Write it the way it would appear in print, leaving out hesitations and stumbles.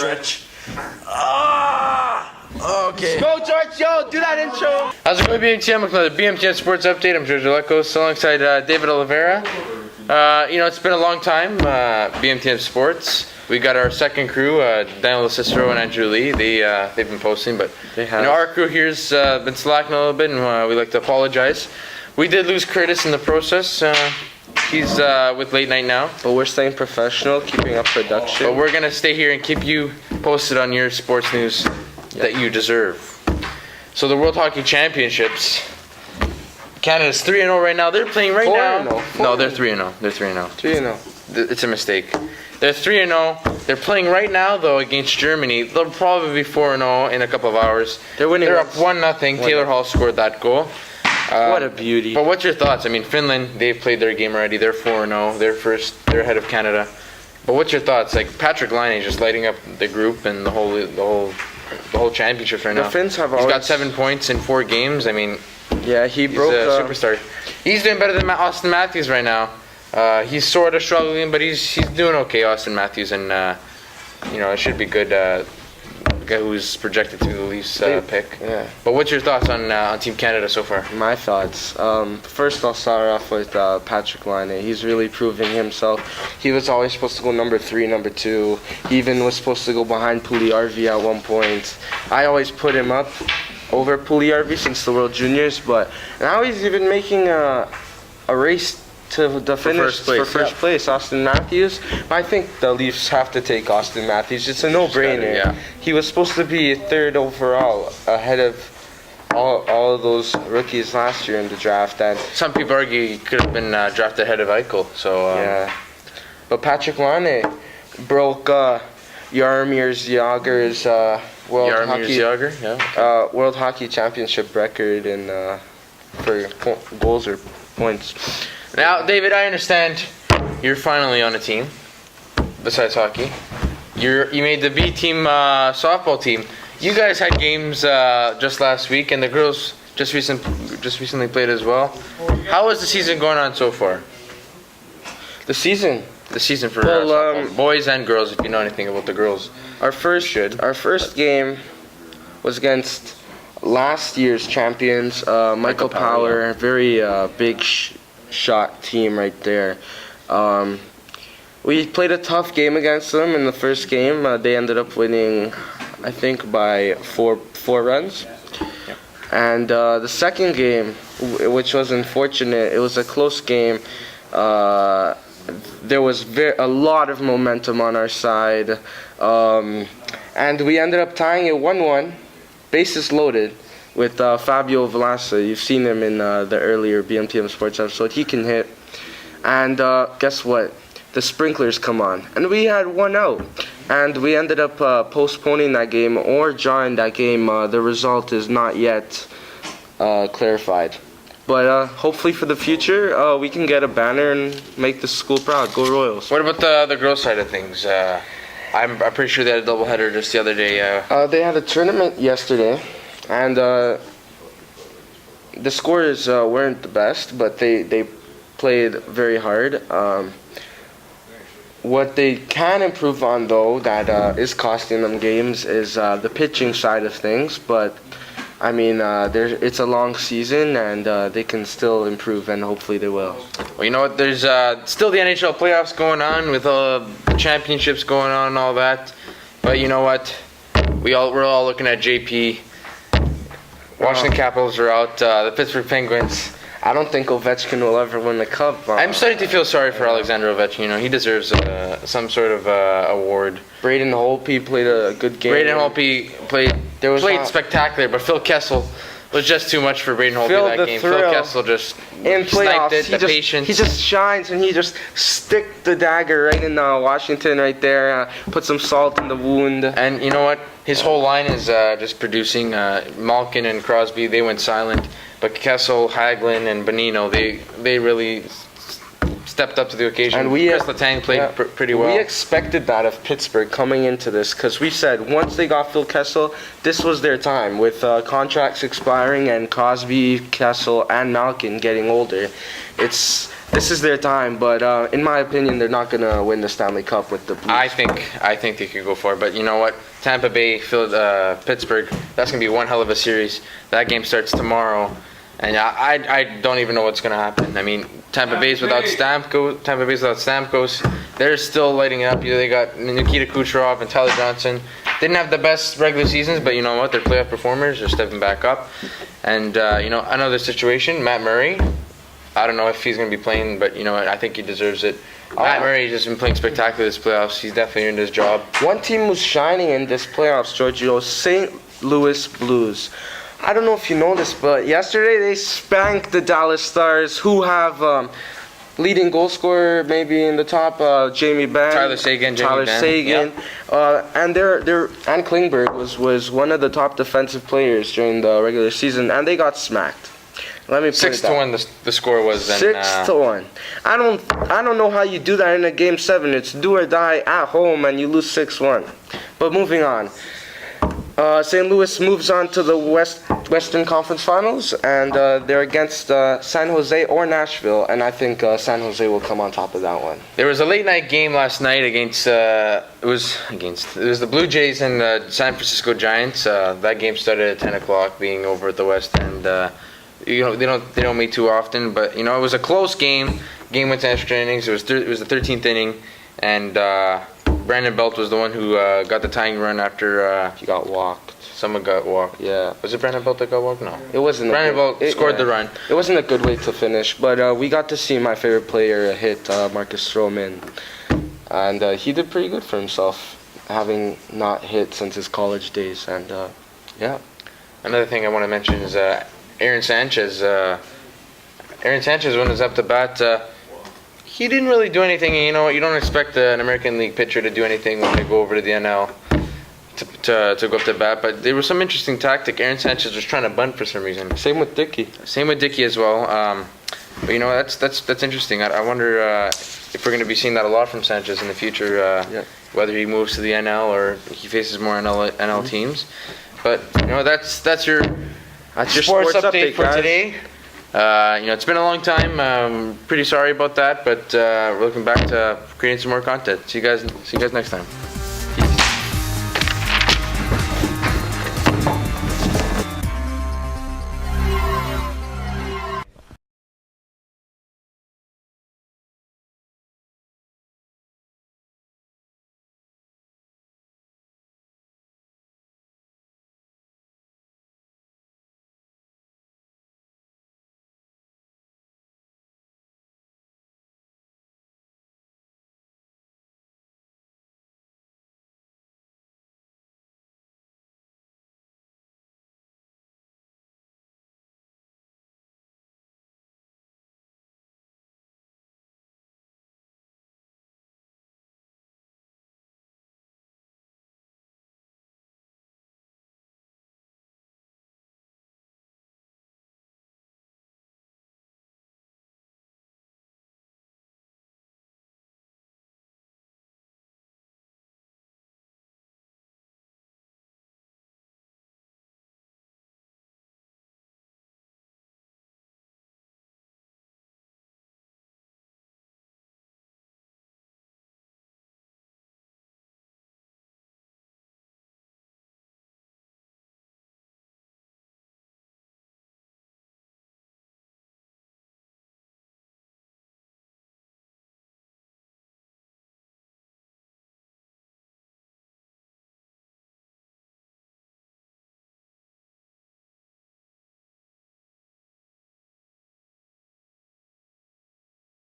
stretch. Okay. Go, Georgio! Do that intro! How's it going, BMTM? Welcome to the BMTM Sports Update. I'm Georgio alongside David Oliveira. It's been a long time, BMTM Sports. We got our second crew, Daniel Cicero and Andrew Lee. They've been posting, but our crew here's been slacking a little bit, and we'd like to apologize. We did lose Curtis in the process. He's with late night now. But we're staying professional, keeping up production. But we're gonna stay here and keep you posted on your sports news that you deserve. So the World Hockey Championships. Canada's 3-0 right now. They're playing right now. No, they're 3-0. They're 3-0. 3-0. It's a mistake. They're 3-0. They're playing right now though against Germany. They'll probably be 4-0 in a couple of hours. They're winning. They're up 1-0. Taylor Hall scored that goal. What a beauty. But what's your thoughts? I mean, Finland, they've played their game already. They're 4-0. They're ahead of Canada. But what's your thoughts? Like Patrick Laine is just lighting up the group and the whole championship right now. The Finns have He's got 7 points in 4 games. I mean, yeah, he's a superstar. He's doing better than Austin Matthews right now. He's sort of struggling, but he's doing okay, Austin Matthews, and it should be good. Guy who's projected to be the Leafs pick. Yeah. But what's your thoughts on Team Canada so far? My thoughts. First, I'll start off with Patrick Laine. He's really proving himself. He was always supposed to go number 3, number 2. He even was supposed to go behind Puljujärvi at one point. I always put him up over Puljujärvi since the World Juniors, but now he's even making a race to the finish for first place. Austin Matthews. I think the Leafs have to take Austin Matthews. It's a no-brainer. Yeah. He was supposed to be 3rd overall, ahead of all of those rookies last year in the draft. And some people argue he could have been drafted ahead of Eichel. So yeah, but Patrick Laine broke Jaromir Jagr's World Hockey Championship record for goals or points. Now, David, I understand you're finally on a team besides hockey. You made the B team softball team. You guys had games just last week, and the girls just recently played as well. How is the season going on so far? The season for softball, boys and girls. If you know anything about the girls, our first game was against last year's champions, Michael Power. Very big shot team right there. We played a tough game against them in the first game. They ended up winning, I think, by four runs. Yep. And the second game, which was unfortunate, it was a close game. There was a lot of momentum on our side, and we ended up tying it 1-1, bases loaded, with Fabio Velasa. You've seen him in the earlier BMTM Sports episode. He can hit. And guess what? The sprinklers come on. And we had 1 out. And we ended up postponing that game or drawing that game. The result is not yet clarified. But hopefully for the future, we can get a banner and make the school proud. Go Royals. What about the girls' side of things? I'm pretty sure they had a doubleheader just the other day. They had a tournament yesterday. And the scores weren't the best, but they played very hard. What they can improve on, though, that is costing them games, is the pitching side of things. But, I mean, it's a long season, and they can still improve, and hopefully they will. Well, you know what? There's still the NHL playoffs going on with the championships going on and all that. But you know what? We're all looking at JP. Washington Capitals are out. The Pittsburgh Penguins. I don't think Ovechkin will ever win the cup. I'm starting to feel sorry for Alexander Ovechkin. He deserves some sort of award. Braden Holtby played a good game. Braden Holtby played spectacular, but Phil Kessel was just too much for Braden Holtby that game. Phil Kessel just sniped it, patience. He just shines, and he just stick the dagger right in Washington right there, put some salt in the wound. And you know what? His whole line is just producing. Malkin and Crosby, they went silent. But Kessel, Hagelin, and Bonino, they really stepped up to the occasion. And Chris Letang played pretty well. We expected that of Pittsburgh coming into this, because we said once they got Phil Kessel, this was their time. With contracts expiring and Crosby, Kessel, and Malkin getting older, it's this is their time. But in my opinion, they're not gonna win the Stanley Cup with the Blues. I think they could go for it, but you know what? Tampa Bay, Pittsburgh. That's gonna be one hell of a series. That game starts tomorrow, and I don't even know what's gonna happen. I mean, Tampa Bay's without Stamkos. They're still lighting it up. They got Nikita Kucherov and Tyler Johnson. Didn't have the best regular seasons, but you know what? They're playoff performers. They're stepping back up. And another situation, Matt Murray. I don't know if he's going to be playing, but you know what? I think he deserves it. Matt Murray has just been playing spectacular this playoffs. He's definitely earned his job. One team who's shining in this playoffs, Georgio, St. Louis Blues. I don't know if you know this, but yesterday they spanked the Dallas Stars, who have leading goal scorer maybe in the top, Jamie Benn, Tyler Seguin, Yep. And and Klingberg was one of the top defensive players during the regular season, and they got smacked. Let me put 6-1 the score was then. 6-1. I don't know how you do that in a game 7. It's do or die at home, and you lose 6-1. But moving on. St. Louis moves on to the Western Conference Finals, and they're against San Jose or Nashville, and I think San Jose will come on top of that one. There was a late night game last night against it was the Blue Jays and San Francisco Giants. That game started at 10 o'clock, being over at the West End. They don't meet too often, but it was a close game. Game went to extra innings. It was the 13th inning, and Brandon Belt was the one who got the tying run after He got walked. someone got walked. Yeah. Was it Brandon Belt that got walked? No. It wasn't. Brandon Belt scored the run. It wasn't a good way to finish, but we got to see my favorite player hit Marcus Stroman, and he did pretty good for himself, having not hit since his college days. And yeah. Another thing I want to mention is Aaron Sanchez. Aaron Sanchez, when he was up to bat, he didn't really do anything. And you know what? You don't expect an American League pitcher to do anything when they go over to the NL to go up to bat. But there was some interesting tactic. Aaron Sanchez was trying to bunt for some reason. Same with Dickey. Same with Dickey as well. But you know, that's interesting. I wonder if we're going to be seeing that a lot from Sanchez in the future. Whether he moves to the NL or he faces more NL teams. But you know, that's your sports update for today. It's been a long time. Pretty sorry about that, but we're looking back to creating some more content. See you guys next time.